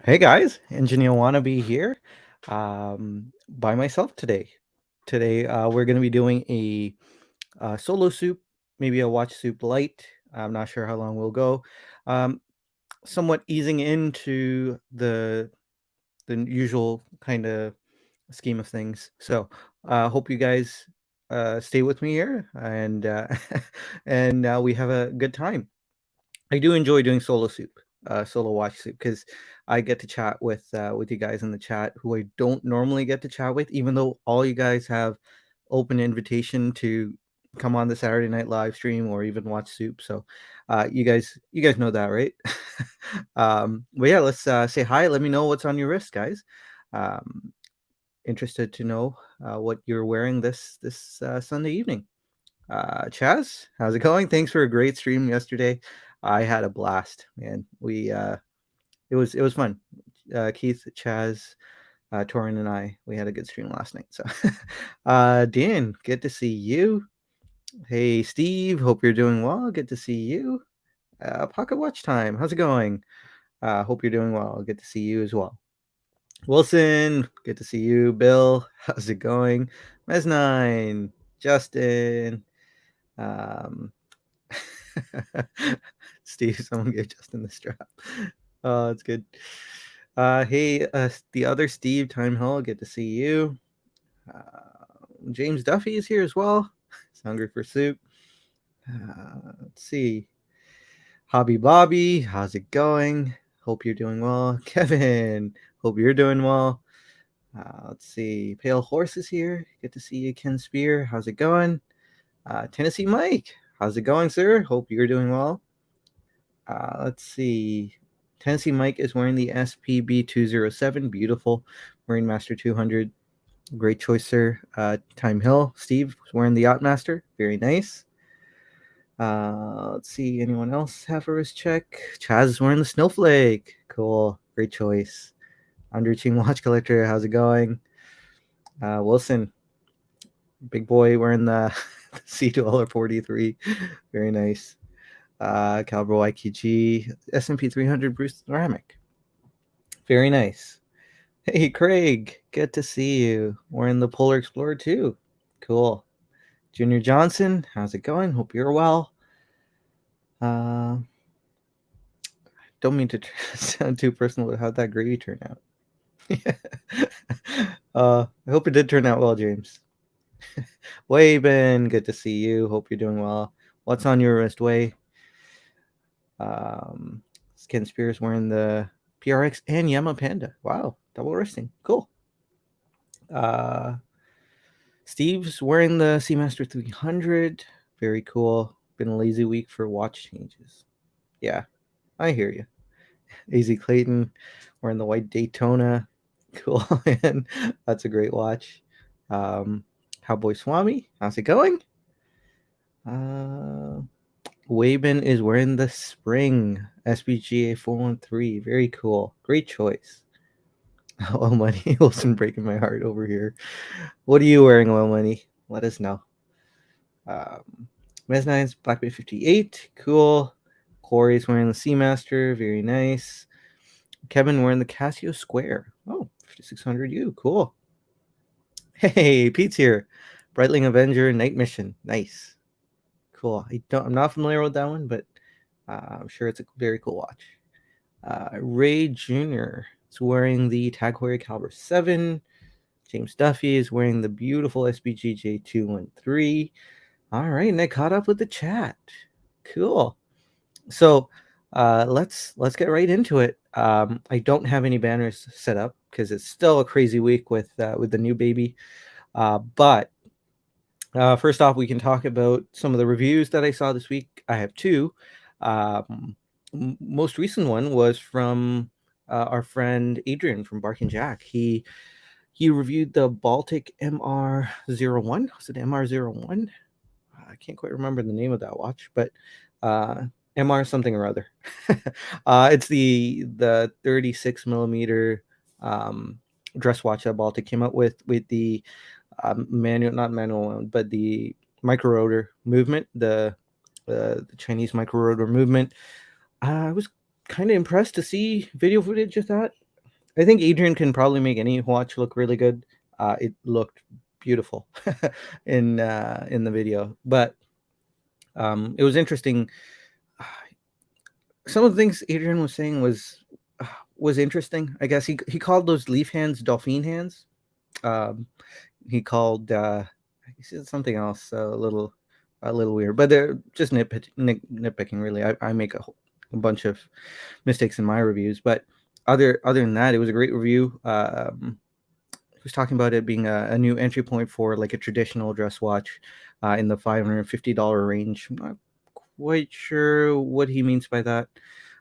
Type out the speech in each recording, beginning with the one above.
Hey guys, Engineer Wannabe here, by myself today. Today we're going to be doing a solo soup, maybe a watch soup light. I'm not sure how long we'll go. Um, Somewhat easing into the usual kind of scheme of things. So hope you guys stay with me here and and we have a good time. I do enjoy doing solo watch soup, because I get to chat with you guys in the chat who I don't normally get to chat with, even though all you guys have open invitation to come on the Saturday night live stream or even watch soup. So you guys know that, right? But yeah, let's say hi. Let me know what's on your wrist, guys. Um, Interested to know what you're wearing this Sunday evening. Chaz, how's it going? Thanks for a great stream yesterday. I had a blast, man. It was fun. Keith, Chaz, Torin, and we had a good stream last night. So, Dan, good to see you. Hey, Steve, hope you're doing well. Good to see you. Pocket Watch Time, how's it going? Hope you're doing well. Good to see you as well. Wilson, good to see you. Bill, how's it going? Mes9, Justin, um, Steve, someone gave Justin the strap. Oh, that's good. Hey, the other Steve, Time Hill, good to see you. James Duffy is here as well. He's hungry for soup. Let's see. Hobby Bobby, how's it going? Hope you're doing well. Kevin, hope you're doing well. Let's see. Pale Horse is here. Good to see you, Ken Spear. How's it going? Tennessee Mike, how's it going, sir? Hope you're doing well. Let's see. Tennessee Mike is wearing the SPB 207. Beautiful. Marine Master 200. Great choice, sir. Time Hill. Steve is wearing the Yachtmaster. Very nice. Let's see. Anyone else have a wrist check? Chaz is wearing the Snowflake. Cool. Great choice. Underaching Watch Collector. How's it going? Wilson. Big boy wearing the C243. Very nice. Caliber YKG, S&P 300 Bruce Ceramic. Very nice. Hey, Craig, good to see you. We're in the Polar Explorer too. Cool. Junior Johnson, how's it going? Hope you're well. Don't mean to sound too personal, but how'd that gravy turn out? I hope it did turn out well, James. Waybin, good to see you. Hope you're doing well. What's on your wrist, Way? Skin Spears wearing the PRX and Yama Panda. Wow, double wristing. Cool. Steve's wearing the Seamaster 300. Very cool. Been a lazy week for watch changes. Yeah, I hear you. AZ Clayton wearing the white Daytona. Cool, man. That's a great watch. Cowboy Swami, how's it going? Waben is wearing the Spring SBGA 413. Very cool. Great choice. Oil Money. Wilson breaking my heart over here. What are you wearing, Oil Money? Let us know. Mes9's Blackbait 58. Cool. Corey's wearing the Seamaster. Very nice. Kevin wearing the Casio Square. Oh, 5600U. Cool. Hey, Pete's here. Breitling Avenger Night Mission. Nice. Cool. I'm not familiar with that one, but I'm sure it's a very cool watch. Ray Jr. is wearing the Tag Heuer Caliber 7. James Duffy is wearing the beautiful SBG J213. All right, and I caught up with the chat. Cool. So let's get right into it. I don't have any banners set up because it's still a crazy week with the new baby. But first off, we can talk about some of the reviews that I saw this week. I have two. Most recent one was from our friend Adrian from Bark and Jack. He reviewed the Baltic MR01. Was it MR01? I can't quite remember the name of that watch, but MR something or other. It's the 36 millimeter dress watch that Baltic came out with the not manual one, but the micro rotor movement, the Chinese micro rotor movement. I was kind of impressed to see video footage of that. I think Adrian can probably make any watch look really good. It looked beautiful in the video, but it was interesting. Some of the things Adrian was saying was interesting. I guess he called those leaf hands dolphin hands. Um, he called he said something else a little weird, but they're just nitpicking really. I make a bunch of mistakes in my reviews, but other than that, it was a great review. He was talking about it being a new entry point for like a traditional dress watch in the $550 range. I'm not quite sure what he means by that.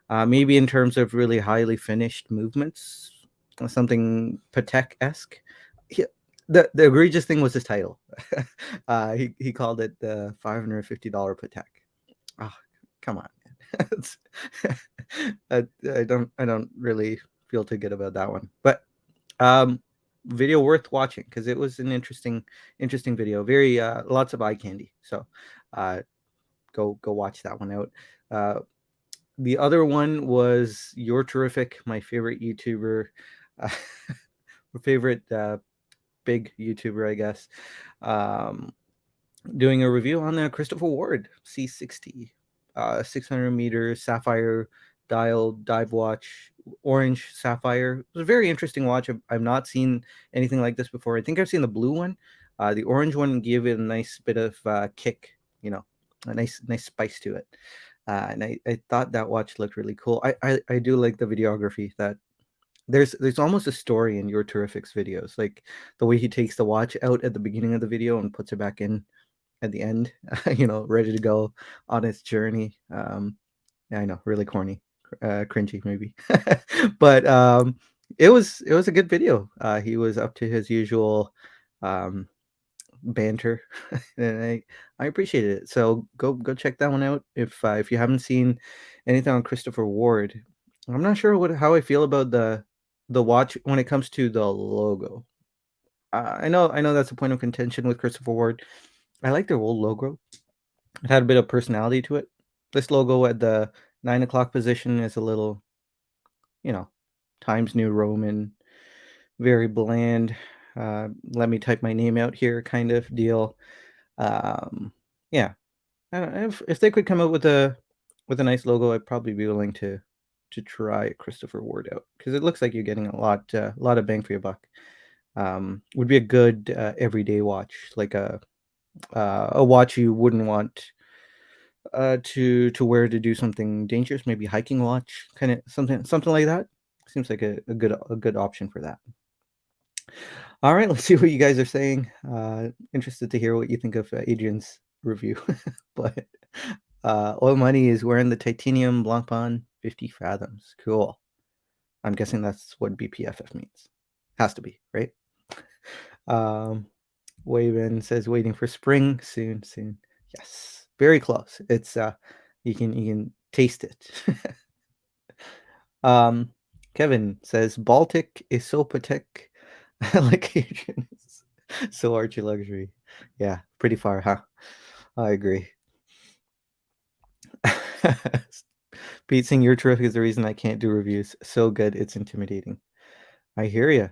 Maybe in terms of really highly finished movements, something Patek esque. The egregious thing was his title. He called it the $550 Patek. Oh, come on, man. I don't really feel too good about that one. But um, video worth watching because it was an interesting video. Very lots of eye candy. So uh, go watch that one out. The other one was You're Terrific, my favorite YouTuber, uh, favorite big YouTuber, I guess. Um, Doing a review on the Christopher Ward C60, 600 meter sapphire dial dive watch, orange sapphire. It was a very interesting watch. I've not seen anything like this before. I think I've seen the blue one. The orange one gave it a nice bit of kick, a nice spice to it. And I thought that watch looked really cool. I do like the videography that there's almost a story in Your Terrific's videos, like the way he takes the watch out at the beginning of the video and puts it back in at the end, ready to go on its journey. Yeah, I know, really corny, cringy maybe, but it was a good video. He was up to his usual um, banter, and I appreciated it. So go check that one out if you haven't seen anything on Christopher Ward. I'm not sure how I feel about the watch when it comes to the logo. I know that's a point of contention with Christopher Ward. I like their old logo. It had a bit of personality to it. This logo at the 9 o'clock position is a little, you know, Times New Roman, very bland. Let me type my name out here, kind of deal. Um, yeah, I don't, if they could come up with a nice logo, I'd probably be willing to try Christopher Ward out because it looks like you're getting a lot of bang for your buck. Would be a good everyday watch, like a watch you wouldn't want to wear to do something dangerous, maybe hiking watch, kind of something like that. Seems like a good option for that. All right, let's see what you guys are saying. Interested to hear what you think of Adrian's review. But Oil Money is wearing the titanium Blancpain 50 fathoms. Cool. I'm guessing that's what BPFF means. Has to be, right? Waven says waiting for spring soon. Yes, very close. It's you can taste it. um, Kevin says Baltic is so Patek like Adrian is so Archie luxury. Yeah, pretty far, huh? I agree. Pete saying you're terrific is the reason I can't do reviews. So good, it's intimidating. I hear you.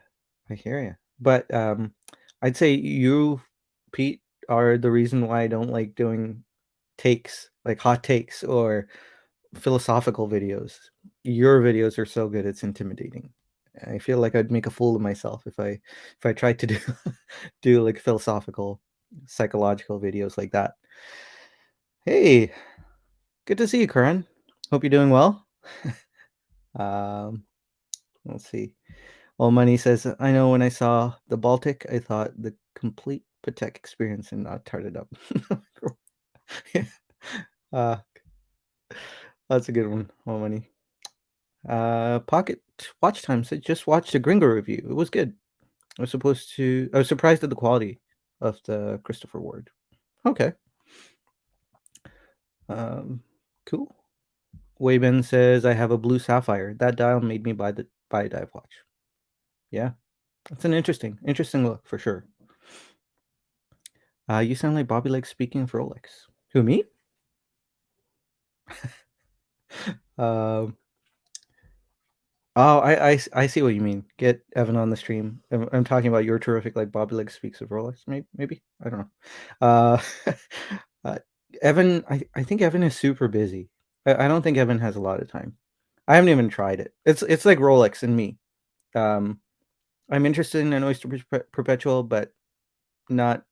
I hear you. But I'd say you, Pete, are the reason why I don't like doing takes, like hot takes or philosophical videos. Your videos are so good, it's intimidating. I feel like I'd make a fool of myself if I tried to do do like philosophical, psychological videos like that. Hey, good to see you, Karan. Hope you're doing well. Um, let's see. All Money says, I know when I saw the Baltic, I thought the complete Patek experience and not tarted up. Yeah. uh, that's a good one, All Money. Pocket Watch Time said, just watched a Gringo review. It was good. I was surprised at the quality of the Christopher Ward. Okay. Cool. Wayben says, I have a blue sapphire. That dial made me buy a dive watch. Yeah. That's an interesting look for sure. You sound like Bobby Lake speaking for Rolex. Who, me? Um, Oh, I see what you mean. Get Evan on the stream. I'm talking about your terrific, like Bobby Leg speaks of Rolex. Maybe I don't know. Uh, uh, Evan, I think Evan is super busy. I don't think Evan has a lot of time. I haven't even tried it. It's like Rolex and me. Um, I'm interested in an Oyster Perpetual, but not.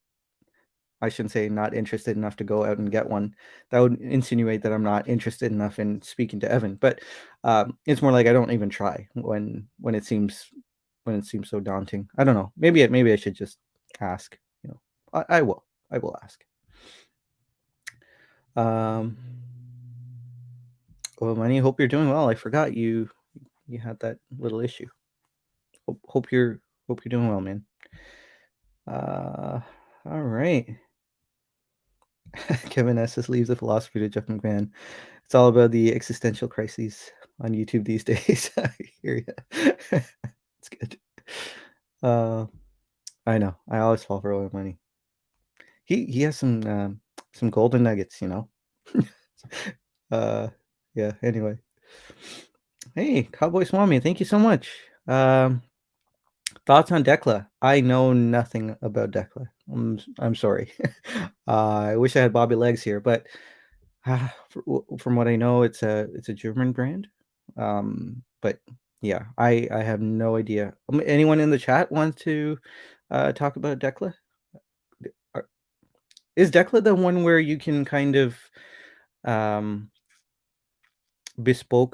I shouldn't say not interested enough to go out and get one. That would insinuate that I'm not interested enough in speaking to Evan. But it's more like I don't even try when it seems so daunting. I don't know. Maybe I should just ask. You know, I will ask. Um, well, Money, hope you're doing well. I forgot you had that little issue. Hope you're doing well, man. All right. Kevin Estes leaves the philosophy to Jeff McMahon. It's all about the existential crises on YouTube these days. I hear you. It's good. Uh, I know. I always fall for oil money. He has some golden nuggets, you know. uh, yeah. Anyway, hey, Cowboy Swami, thank you so much. Thoughts on Decla? I know nothing about Decla. I'm sorry. I wish I had Bobby Legs here, but from what I know, it's a German brand. But yeah, I have no idea. Anyone in the chat want to talk about Decla? Are- Is Decla the one where you can kind of um,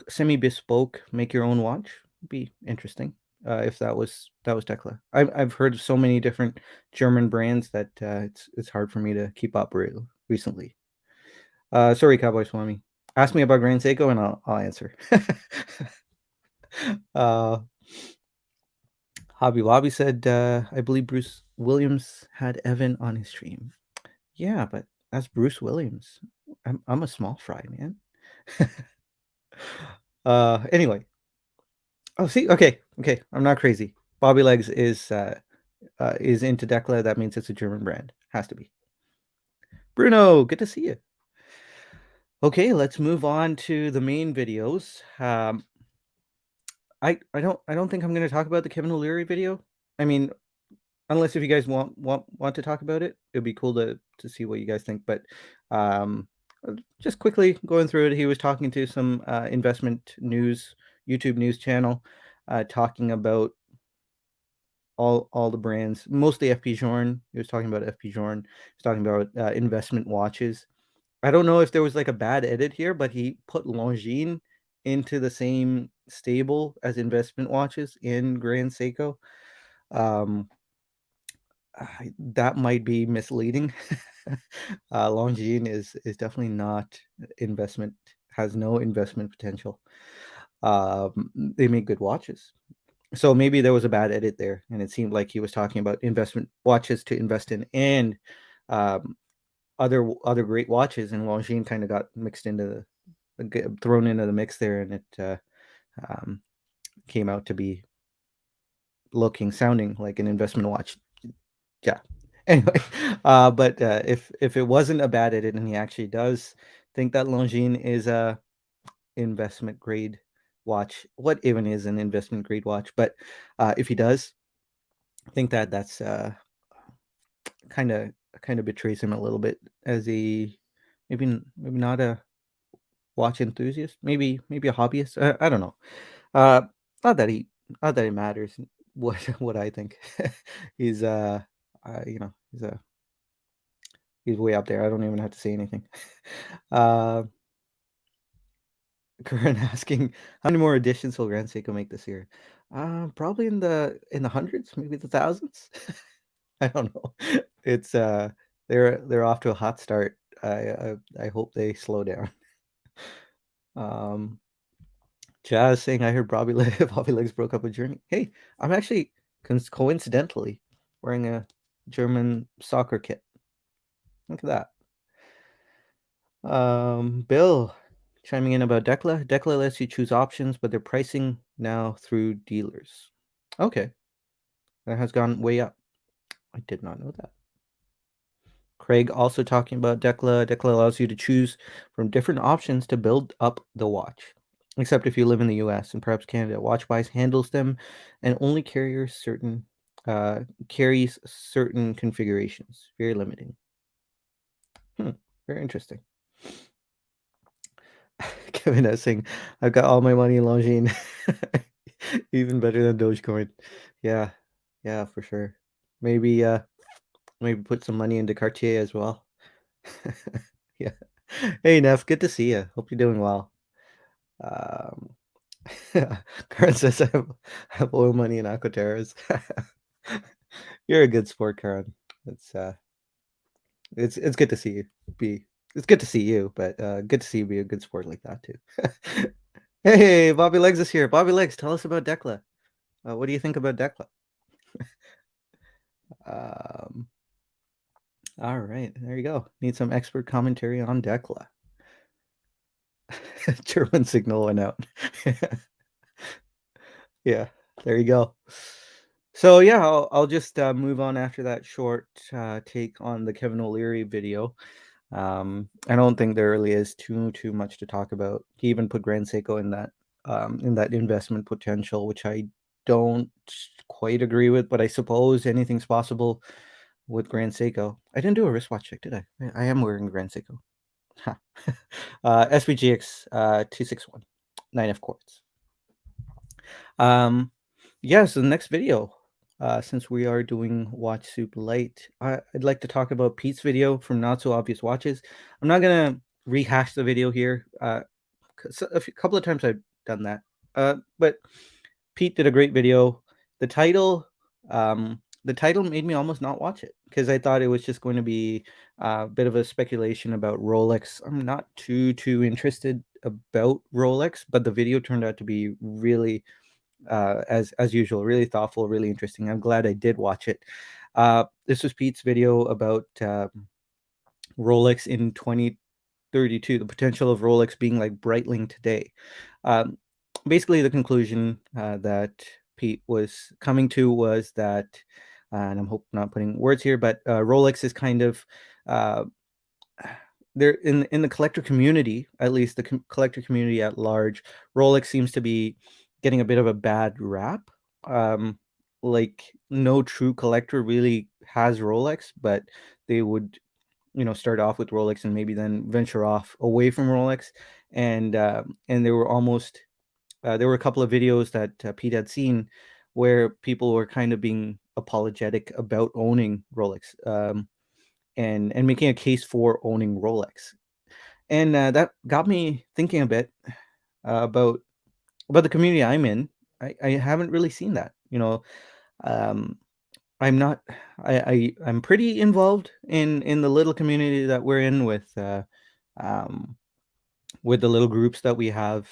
semi bespoke, make your own watch? Be interesting if that was Decla. I've heard of so many different German brands that it's hard for me to keep up recently. Sorry, Cowboy Swami. Ask me about Grand Seiko and I'll answer. uh, Hobby Lobby said, I believe Bruce Williams had Evan on his stream. Yeah, but that's Bruce Williams. I'm a small fry, man. Anyway. Oh, see, okay. I'm not crazy. Bobby Legs is into Decla. That means it's a German brand. Has to be. Bruno, good to see you. Okay, let's move on to the main videos. I don't think I'm going to talk about the Kevin O'Leary video. I mean, unless if you guys want to talk about it, it'd be cool to see what you guys think. But um, just quickly going through it, he was talking to some investment news YouTube news channel, talking about all the brands, mostly FP Journe. He was talking about FP Journe. He was talking about investment watches. I don't know if there was like a bad edit here, but he put Longines into the same stable as investment watches in Grand Seiko. Um, that might be misleading. Longines is definitely not investment, has no investment potential. They make good watches. So maybe there was a bad edit there, and it seemed like he was talking about investment watches to invest in and um, other great watches, and Longines kind of got mixed into thrown into the mix there, and it um, came out to be sounding like an investment watch. Yeah. Anyway, but if it wasn't a bad edit, and he actually does think that Longines is a investment grade watch, what even is an investment grade watch? But if he does think that, that's kind of betrays him a little bit as a maybe not a watch enthusiast, maybe a hobbyist. I don't know. Uh, not that he not that it matters what what I think. He's you know he's way up there. I don't even have to say anything. Uh, Current asking how many more editions will Grand Seiko make this year? Probably in the hundreds, maybe the thousands. I don't know. It's they're off to a hot start. I hope they slow down. Um, Jazz saying I heard Bobby Legs broke up with Journey. Hey, I'm actually coincidentally wearing a German soccer kit. Look at that. Bill chiming in about Decla. Decla lets you choose options, but they're pricing now through dealers. Okay, that has gone way up. I did not know that. Craig also talking about Decla. Decla allows you to choose from different options to build up the watch. except if you live in the US and perhaps Canada. WatchWise handles them and only uh, carries certain configurations. Very limiting. Very interesting. Kevin Essing, I've got all my money in Longines. Even better than Dogecoin. Yeah, yeah, for sure. Maybe maybe put some money into Cartier as well. Yeah. Hey Neff, good to see you. Hope you're doing well. Um, Karen says I have oil money in Aquaterras. You're a good sport, Karen. It's uh, it's good to see you be. It's good to see you, but good to see you be a good sport like that too. Hey, Bobby Legs is here. Bobby Legs, tell us about Decla. What do you think about Decla? Um, all right, there you go. Need some expert commentary on Decla. German signal went out. Yeah, there you go. So yeah, I'll just move on after that short take on the Kevin O'Leary video. I don't think there really is too much to talk about. He even put Grand Seiko in that investment potential, which I don't quite agree with, but I suppose anything's possible with Grand Seiko. I didn't do a wristwatch check, did I? I am wearing Grand Seiko. Huh. SBGX 261, 9F quartz. Yeah, so the next video, since we are doing Watch Soup Light, I'd like to talk about Pete's video from Not So Obvious Watches. I'm not gonna rehash the video here. Couple of times I've done that. But Pete did a great video. The title, the title made me almost not watch it because I thought it was just going to be a bit of a speculation about Rolex. I'm not too interested about Rolex, but the video turned out to be really as usual, really thoughtful, really interesting. I'm glad I did watch it. This was Pete's video about Rolex in 2032, the potential of Rolex being like Breitling today. Um, Basically, the conclusion that Pete was coming to was that, and I'm not putting words here, but Rolex is kind of uh, there in the collector community, at least the collector community at large. Rolex seems to be getting a bit of a bad rap. Um, like no true collector really has Rolex, but they would start off with Rolex and maybe then venture off away from Rolex, and there were almost there were a couple of videos that Pete had seen where people were kind of being apologetic about owning Rolex, and making a case for owning Rolex, and that got me thinking a bit about the community I'm in. I haven't really seen that. Um, I'm not. I'm pretty involved in the little community that we're in um, with the little groups that we have,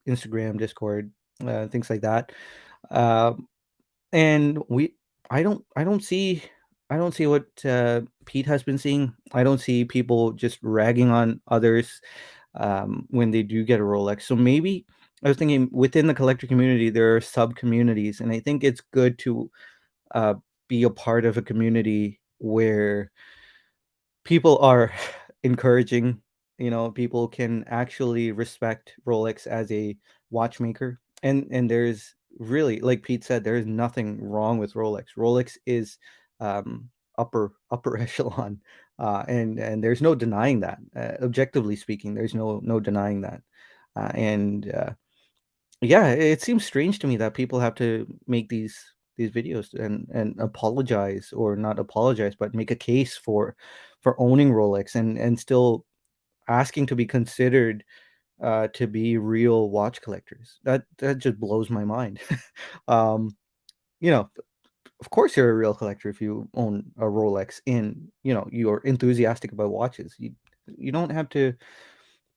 Instagram, Discord, things like that. Uh, and I don't see what Pete has been seeing. I don't see people just ragging on others when they do get a Rolex. So maybe I was thinking within the collector community there are sub communities, and I think it's good to uh, be a part of a community where people are encouraging, people can actually respect Rolex as a watchmaker. And there's really, like Pete said, there's nothing wrong with Rolex. Rolex is upper echelon, and there's no denying that. Objectively speaking, there's no denying that. And Yeah, it seems strange to me that people have to make these videos and apologize, or not apologize, but make a case for owning Rolex, and still asking to be considered to be real watch collectors. That just blows my mind. um, you know, of course you're a real collector if you own a Rolex and you're enthusiastic about watches. You don't have to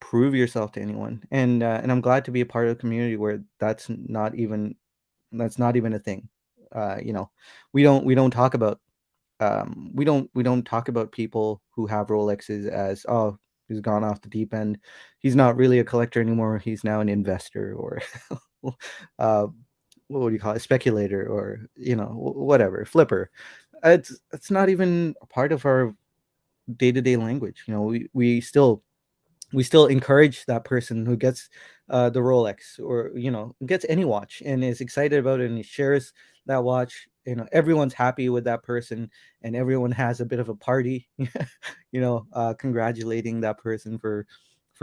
prove yourself to anyone, and I'm glad to be a part of a community where that's not even a thing. You know, we don't talk about we don't talk about people who have Rolexes as, oh, he's gone off the deep end, he's not really a collector anymore, he's now an investor, or uh, what do you call it, speculator, or whatever, flipper. It's not even a part of our day-to-day language. We still we still encourage that person who gets the Rolex, or gets any watch and is excited about it and he shares that watch. Everyone's happy with that person, and everyone has a bit of a party, congratulating that person for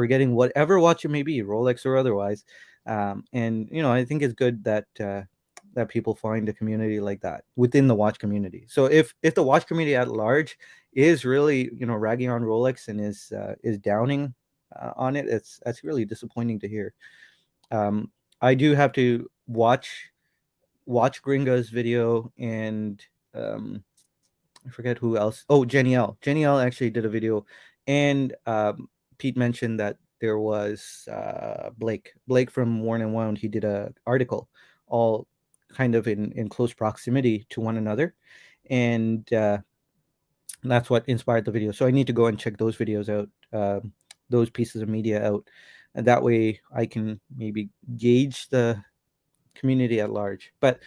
getting whatever watch it may be, Rolex or otherwise. And I think it's good that that people find a community like that within the watch community. So if the watch community at large is really ragging on Rolex and is downing on it, that's really disappointing to hear. Um, I do have to watch Gringa's video, and um, I forget who else. Oh, Jenny L. Jenny L actually did a video, and Pete mentioned that there was Blake from Worn and Wound. He did a article, all kind of in close proximity to one another, and that's what inspired the video. So I need to go and check those videos out, those pieces of media out, and that way I can maybe gauge the community at large. But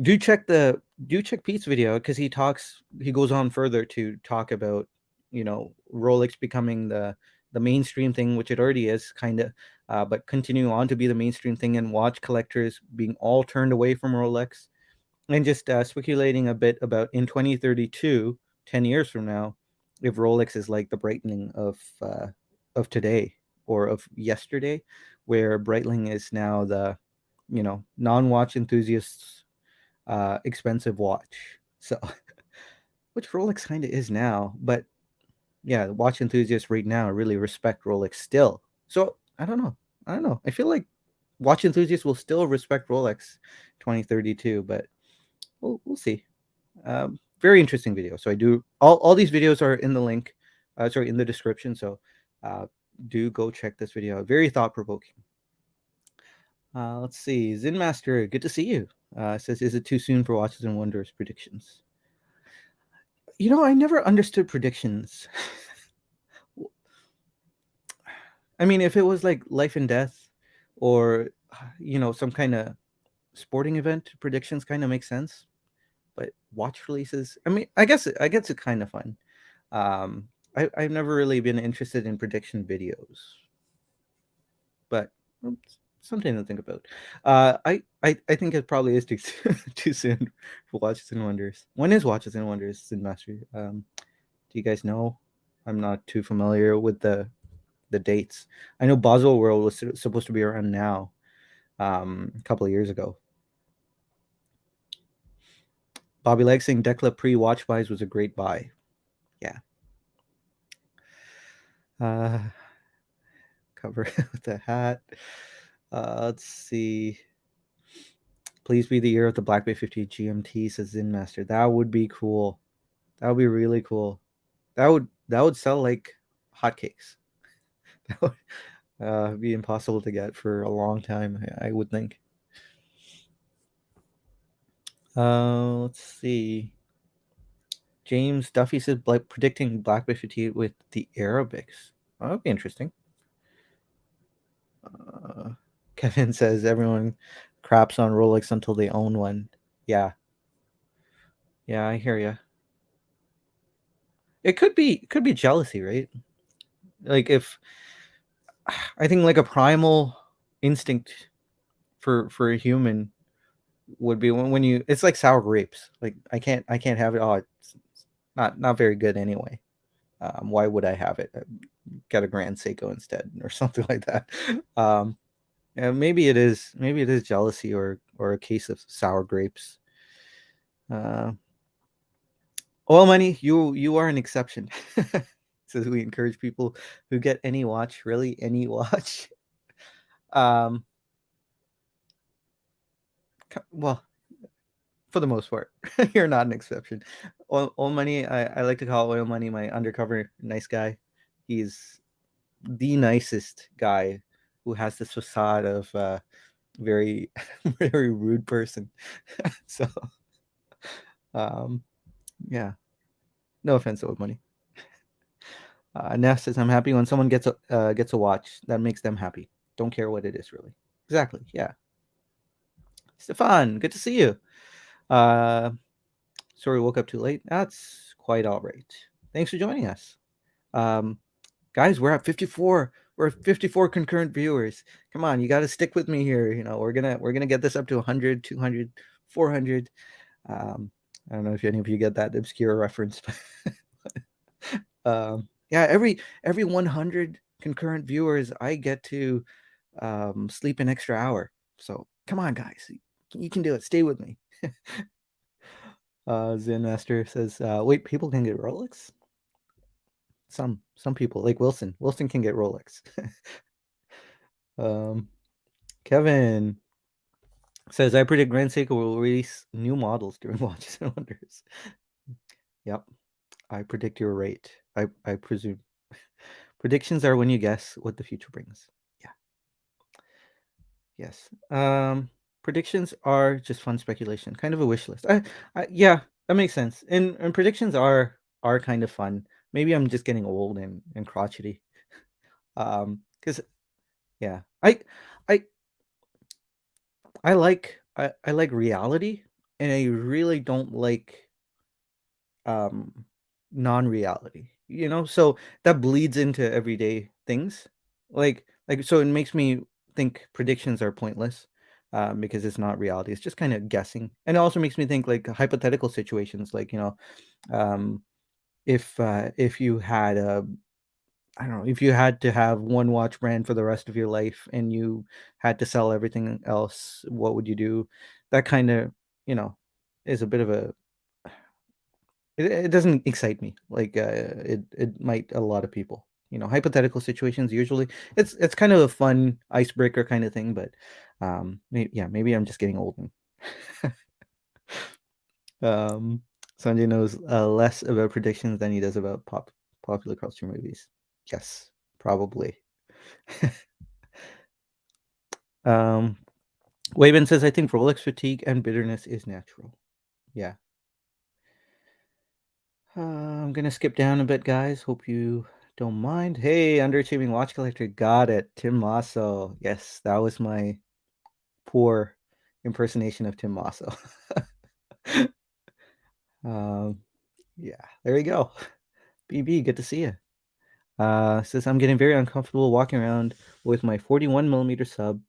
do check Pete's video, because he goes on further to talk about Rolex becoming the mainstream thing, which it already is kind of, but continue on to be the mainstream thing, and watch collectors being all turned away from Rolex, and just speculating a bit about in 2032, 10 years from now, if Rolex is like the Breitling of today or of yesterday, where Breitling is now the non-watch enthusiasts expensive watch. So which Rolex kind of is now, but yeah, watch enthusiasts right now really respect Rolex still. So I don't know, I feel like watch enthusiasts will still respect Rolex 2032, but we'll see. Very interesting video. So I do all these videos are in the link, sorry, in the description. So uh, do go check this video out. Very thought provoking. Let's see, Zen Master, good to see you. Says, is it too soon for Watches and Wonders predictions? I never understood predictions. I mean, if it was like life and death, or some kind of sporting event, predictions kind of make sense. But watch releases, I mean, I guess it's kind of fun. I've never really been interested in prediction videos, but something to think about. I think it probably is too too soon for Watches and Wonders. When is Watches and Wonders in Mastery? Do you guys know? I'm not too familiar with the dates. I know Boswell World was supposed to be around now, a couple of years ago. Bobby Leg saying Decla pre-watch buys was a great buy. Yeah. Cover with the hat. Let's see. Please be the year of the Black Bay 50 GMT, says Zen Master. That would be cool. That would be really cool. That would sell like hotcakes. That would be impossible to get for a long time, I would think. Let's see. James Duffy said predicting Black Bay 50 with the Arabics. Oh, that would be interesting. Kevin says everyone craps on Rolex until they own one. Yeah. Yeah, I hear you. It could be jealousy, right? Like if I think like a primal instinct for a human would be when you, it's like sour grapes. Like I can't have it. Oh, it's not very good anyway. Why would I have it? Get a Grand Seiko instead, or something like that. Yeah, maybe it is jealousy, or a case of sour grapes. Uh, Oil Money, you are an exception. Says we encourage people who get any watch, really any watch. Um, well, for the most part, you're not an exception. Oil Money, I like to call Oil Money my undercover nice guy. He's the nicest guy who has this facade of very very rude person. So um, yeah, no offense, Oil Money. Ness says, I'm happy when someone gets a watch that makes them happy. Don't care what it is, really. Exactly. Yeah. Stefan, good to see you. Sorry, woke up too late. That's quite all right. Thanks for joining us. Um, Guys, we're at 54. We're at 54 concurrent viewers. Come on, you got to stick with me here. We're gonna get this up to 100, 200, 400. I don't know if any of you get that obscure reference. Yeah, every 100 concurrent viewers, I get to sleep an extra hour. So come on, guys, you can do it. Stay with me. Zen Master says, "Wait, people can get Rolex? Some people like Wilson. Wilson can get Rolex." um, Kevin says, "I predict Grand Seiko will release new models during Watches and Wonders." Yep, I predict you're right. I presume predictions are when you guess what the future brings. Yeah. Yes. Predictions are just fun speculation, kind of a wish list. Yeah, that makes sense. And predictions are kind of fun. Maybe I'm just getting old and crotchety. Because yeah, I I like reality, and I really don't like um non-reality. So that bleeds into everyday things. So it makes me think predictions are pointless, because it's not reality. It's just kind of guessing. And it also makes me think like hypothetical situations, like, um if you had a I don't know, if you had to have one watch brand for the rest of your life and you had to sell everything else, what would you do? That kind of, you know, is a bit of a it doesn't excite me like it might a lot of people. Hypothetical situations usually it's kind of a fun icebreaker kind of thing, but maybe I'm just getting old. um, Sanjay knows less about predictions than he does about popular culture movies. Yes, probably. um, Wayman says, I think Rolex fatigue and bitterness is natural. Yeah. I'm gonna skip down a bit, guys. Hope you don't mind. Hey, underachieving watch collector, got it. Tim Masso. Yes, that was my poor impersonation of Tim Masso. um, yeah, there you go. BB, good to see you. Says I'm getting very uncomfortable walking around with my 41mm sub,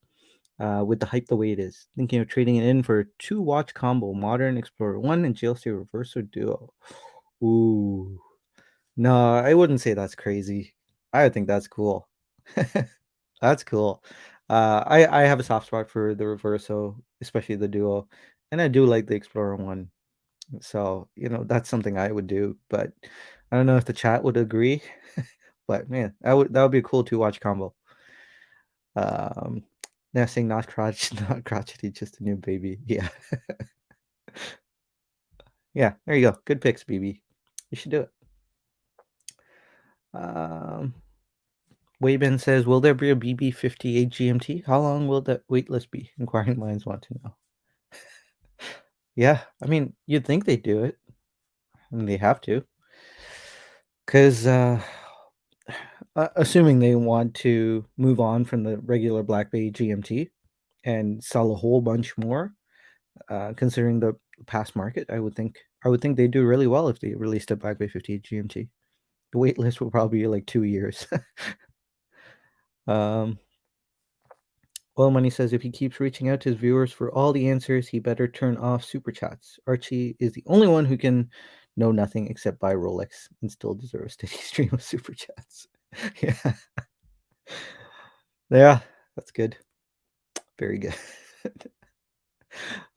with the hype the way it is. Thinking of trading it in for a 2-watch combo, Modern Explorer 1 and GLC Reverso Duo. Ooh. No, I wouldn't say that's crazy. I would think that's cool. That's cool. I have a soft spot for the Reverso, especially the Duo, and I do like the Explorer 1. So, that's something I would do, but I don't know if the chat would agree. But man, that would be a cool 2-watch combo. Um, yeah, saying not crotch, not crotchety, just a new baby. Yeah. Yeah, there you go. Good picks, BB. You should do it. Um, Wayben says, will there be a BB58 GMT? How long will that waitlist be? Inquiring minds want to know. Yeah, I mean, you'd think they'd do it. I mean, they have to. Because, assuming they want to move on from the regular Black Bay GMT and sell a whole bunch more, considering the past market, I would think they'd do really well if they released a Black Bay 58 GMT. The wait list will probably be like 2 years. um, Oil Money says if he keeps reaching out to his viewers for all the answers, he better turn off super chats. Archie is the only one who can know nothing except buy Rolex and still deserve a steady stream of super chats. Yeah. Yeah, that's good. Very good.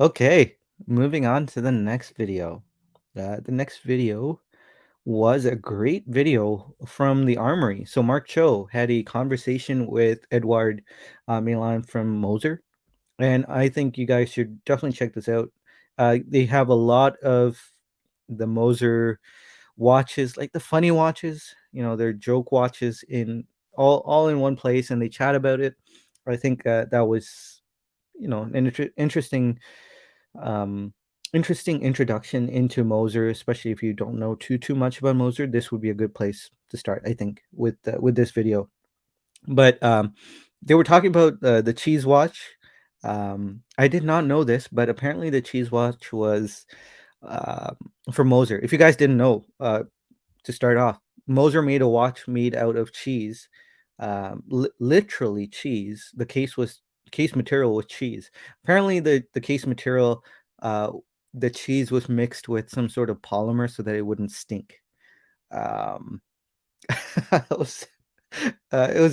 Okay, moving on to the next video. The next video was a great video from the Armory. So Mark Cho had a conversation with Edouard, Meylan from Moser, and I think you guys should definitely check this out. They have a lot of the Moser watches, like the funny watches, their joke watches in all in one place, and they chat about it. I think that was, an um, interesting introduction into Moser, especially if you don't know too much about Moser. This would be a good place to start, I think, with this video. But they were talking about the cheese watch. I did not know this, but apparently the cheese watch was uh, for Moser. If you guys didn't know, to start off, Moser made a watch made out of cheese, literally cheese. The case material was cheese. Apparently, the case material, uh, the cheese was mixed with some sort of polymer so that it wouldn't stink. Um, it was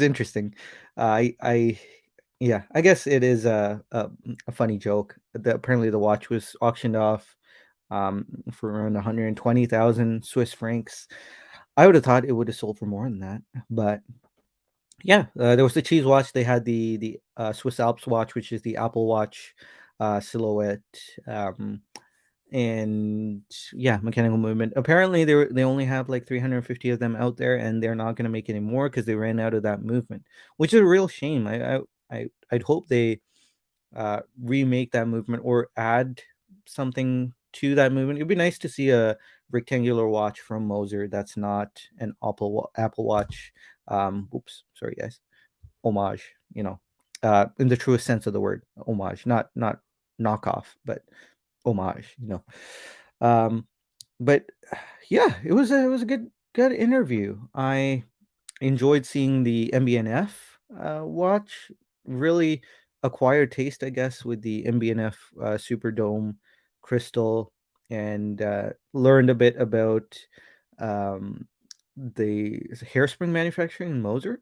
interesting. I yeah, I guess it is a funny joke. Apparently, the watch was auctioned off for around 120,000 Swiss francs. I would have thought it would have sold for more than that, but yeah, there was the cheese watch. They had the Swiss Alps watch, which is the Apple Watch silhouette. Um, and yeah, mechanical movement. Apparently, they only have like 350 of them out there, and they're not going to make any more because they ran out of that movement, which is a real shame. I'd hope they remake that movement or add something to that movement. It'd be nice to see a rectangular watch from Moser that's not an Apple Watch. Oops, sorry guys. Homage, in the truest sense of the word, homage, not knockoff, but homage. Um, but yeah, it was a good interview. I enjoyed seeing the MBNF watch. Really acquired taste, I guess, with the MBNF Superdome crystal, and learned a bit about um, the hairspring manufacturing in Moser.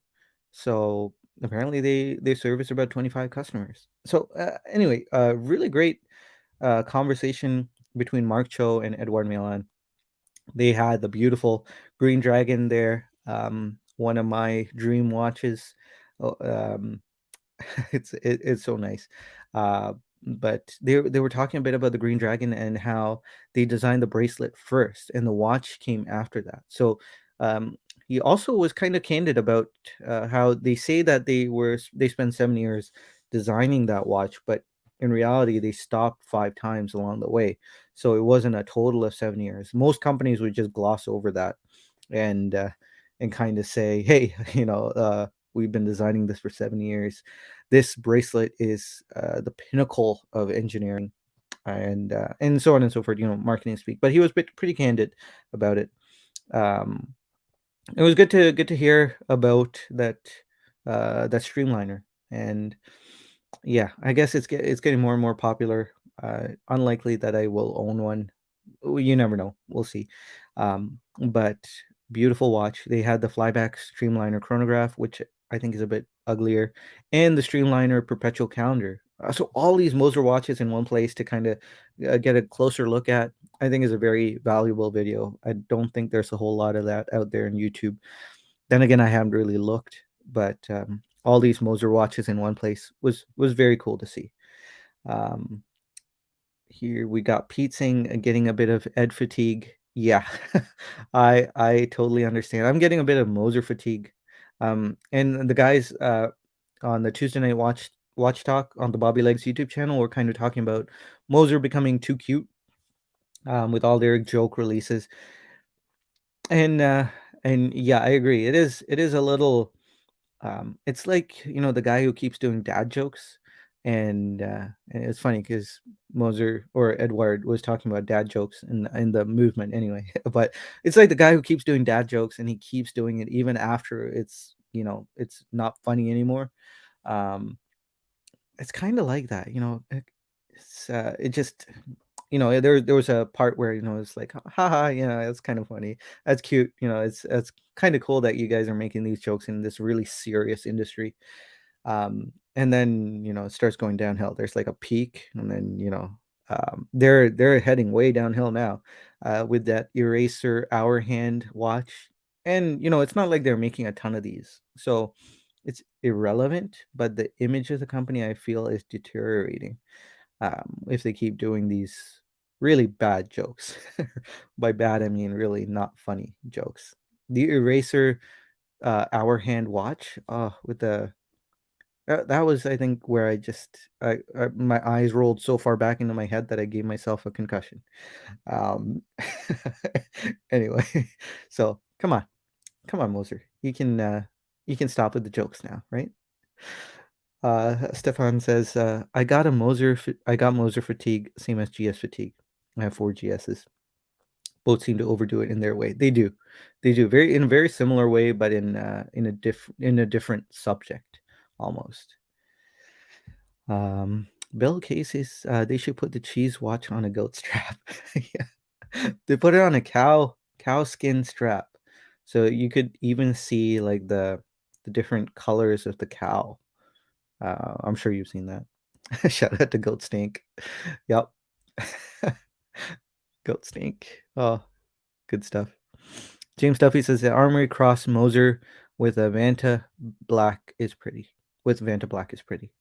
So apparently they service about 25 customers. So anyway, really great conversation between Mark Cho and Edouard Meylan. They had the beautiful green dragon there. One of my dream watches. Oh, it's so nice. Uh, but they were talking a bit about the green dragon and how they designed the bracelet first, and the watch came after that. So um, he also was kind of candid about how they say that they spent 7 years designing that watch, but in reality they stopped 5 times along the way. So it wasn't a total of 7 years. Most companies would just gloss over that and kind of say, hey, we've been designing this for 7 years. This bracelet is the pinnacle of engineering, and so on and so forth. Marketing speak. But he was pretty candid about it. Um, it was good to hear about that streamliner, and yeah, I guess it's getting more and more popular. Unlikely that I will own one. You never know. We'll see. But beautiful watch. They had the flyback streamliner chronograph, which I think is a bit uglier, and the streamliner perpetual calendar. So all these Moser watches in one place to kind of get a closer look at, I think is a very valuable video. I don't think there's a whole lot of that out there on YouTube. Then again, I haven't really looked, but all these Moser watches in one place was very cool to see. Um, Here we got Pete saying getting a bit of Ed fatigue. Yeah, I totally understand. I'm getting a bit of Moser fatigue. And the guys on the Tuesday Night Watch Talk on the Bobby Legs YouTube channel were kind of talking about Moser becoming too cute with all their joke releases. And yeah, I agree. It is a little it's like, the guy who keeps doing dad jokes, and it's funny because Moser or Edward was talking about dad jokes in the movement anyway. But it's like the guy who keeps doing dad jokes and he keeps doing it even after it's not funny anymore. Um, it's kind of like that, it just there was a part where it's like haha, it's kind of funny, that's cute, it's kind of cool that you guys are making these jokes in this really serious industry. And then it starts going downhill. There's like a peak, and then they're heading way downhill now with that eraser hour hand watch. And it's not like they're making a ton of these, so it's irrelevant, but the image of the company, I feel, is deteriorating if they keep doing these really bad jokes. By bad, I mean really not funny jokes. The eraser hour hand watch, with the that was, I think, where my eyes rolled so far back into my head that I gave myself a concussion. Um, anyway, so come on, Moser, you can stop with the jokes now, right? Stefan says, I got Moser fatigue, same as GS fatigue. I have 4 GSs. both seem to overdo it in their way. They do, very in a very similar way, but in a different subject almost. Bill Casey's they should put the cheese watch on a goat strap. Yeah, they put it on a cow skin strap, so you could even see like the different colors of the cow. I'm sure you've seen that. Shout out to Goat Stink. Yep. Goat Stink. Oh, good stuff. James Duffy says the Armory Cross Moser with a Vanta Black is pretty. With Vanta Black is pretty.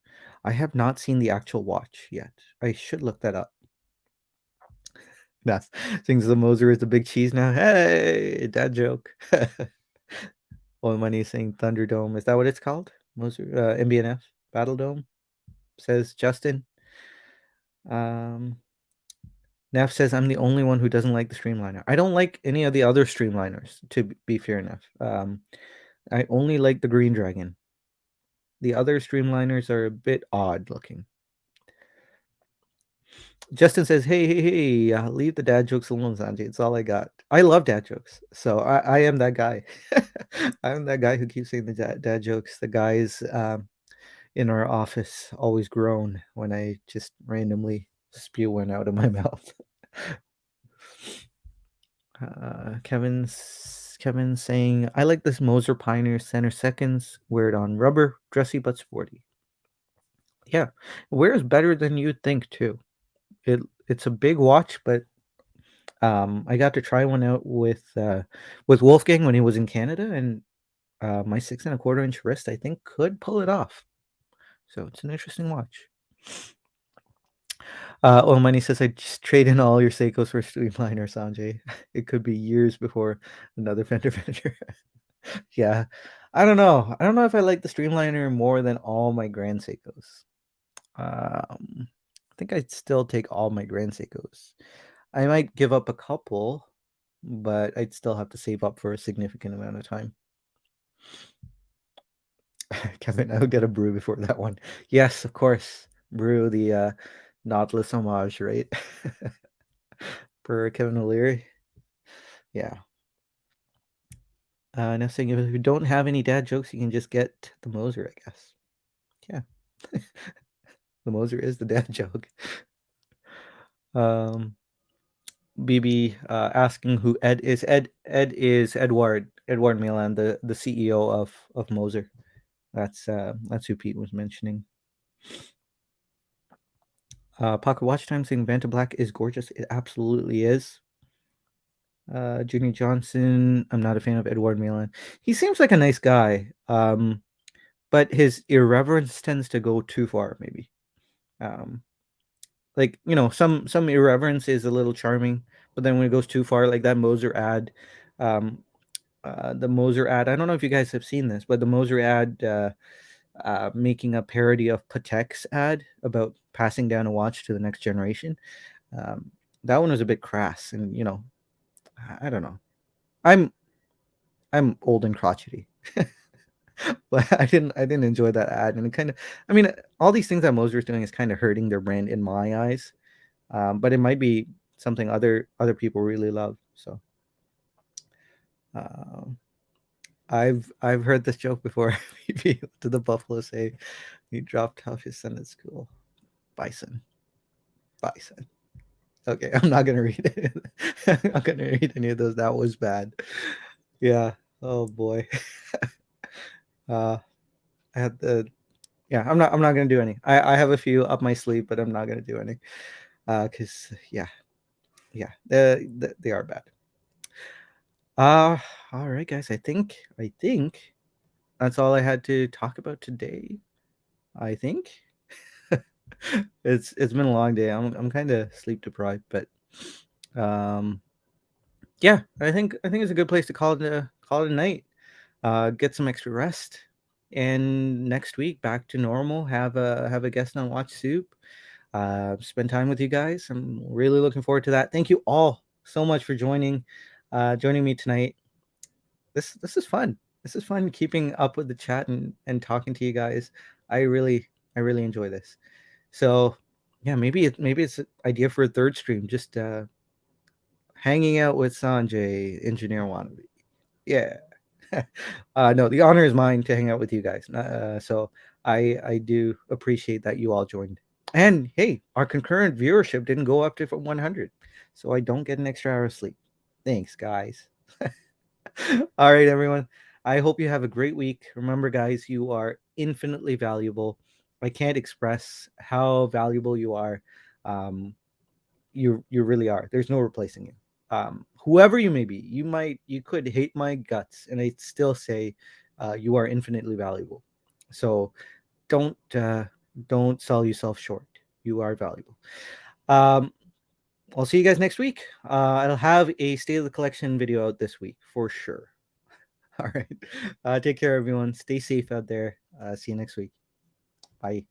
I have not seen the actual watch yet. I should look that up. That's thinks the Moser is the big cheese now. Hey, dad joke. Oil Money is saying Thunderdome. Is that what it's called? Moser MBNF Battle Dome? Says Justin. Neff says I'm the only one who doesn't like the Streamliner. I don't like any of the other Streamliners, to be fair enough. I only like the Green Dragon. The other Streamliners are a bit odd looking. Justin says, hey, leave the dad jokes alone, Sanjay. It's all I got. I love dad jokes. So I am that guy. I am that guy who keeps saying the dad jokes. The guys in our office always groan when I just randomly spew one out of my mouth. Kevin saying, I like this Moser Pioneer center seconds. Wear it on rubber, dressy but sporty. Yeah, wears better than you'd think too. It's a big watch, but I got to try one out with Wolfgang when he was in Canada, and my 6.25-inch wrist I think could pull it off. So it's an interesting watch. Oil Money says I just trade in all your Seikos for Streamliner, Sanjay. It could be years before another fender bender. Yeah, I don't know. I don't know if I like the Streamliner more than all my Grand Seikos. I think I'd still take all my Grand Seikos. I might give up a couple, but I'd still have to save up for a significant amount of time. Kevin, I would get a brew before that one. Yes, of course. Brew the Nautilus homage, right? Per Kevin Leary. Yeah. Now saying if you don't have any dad jokes, you can just get the Moser, I guess. Yeah. The Moser is the dad joke. BB asking who Ed is. Ed is Edouard Meylan, the CEO of Moser. That's who Pete was mentioning. Pocket Watch Time saying Vanta Black is gorgeous. It absolutely is. Junior Johnson, I'm not a fan of Edouard Meylan. He seems like a nice guy, but his irreverence tends to go too far, maybe. Like, some irreverence is a little charming, but then when it goes too far, like that Moser ad, the Moser ad, I don't know if you guys have seen this, but the Moser ad making a parody of Patek's ad about passing down a watch to the next generation. That one was a bit crass, and I don't know. I'm old and crotchety. But I didn't enjoy that ad, and it kind of, I mean, all these things that Moser is doing is kind of hurting their brand in my eyes. But it might be something other people really love. So I've heard this joke before. Maybe to the Buffalo say he dropped off his son at school. Bison. Okay, I'm not gonna read it. I'm not gonna read any of those. That was bad. Yeah. Oh boy. I had the. Yeah, I'm not gonna do any. I have a few up my sleeve, but I'm not gonna do any. Cause yeah, they are bad. All right, guys. I think that's all I had to talk about today. I think it's been a long day. I'm kind of sleep deprived, but yeah, I think it's a good place to call it a night. Get some extra rest, and next week back to normal. Have a guest on Watch Soup. Spend time with you guys. I'm really looking forward to that. Thank you all so much for joining me tonight. This is fun. This is fun keeping up with the chat and talking to you guys. I really enjoy this. So yeah, maybe it's an idea for a third stream. Just hanging out with Sanjay, engineer wannabe. Yeah. No, the honor is mine to hang out with you guys. So I do appreciate that you all joined. And hey, our concurrent viewership didn't go up to 100, so I don't get an extra hour of sleep. Thanks, guys. All right, everyone. I hope you have a great week. Remember, guys, you are infinitely valuable. I can't express how valuable you are. Um, you really are. There's no replacing you. Whoever you may be, you could hate my guts, and I'd still say you are infinitely valuable. So don't uh, don't sell yourself short. You are valuable. Um, I'll see you guys next week. I'll have a state of the collection video out this week for sure. All right. Take care, everyone. Stay safe out there. See you next week. Bye.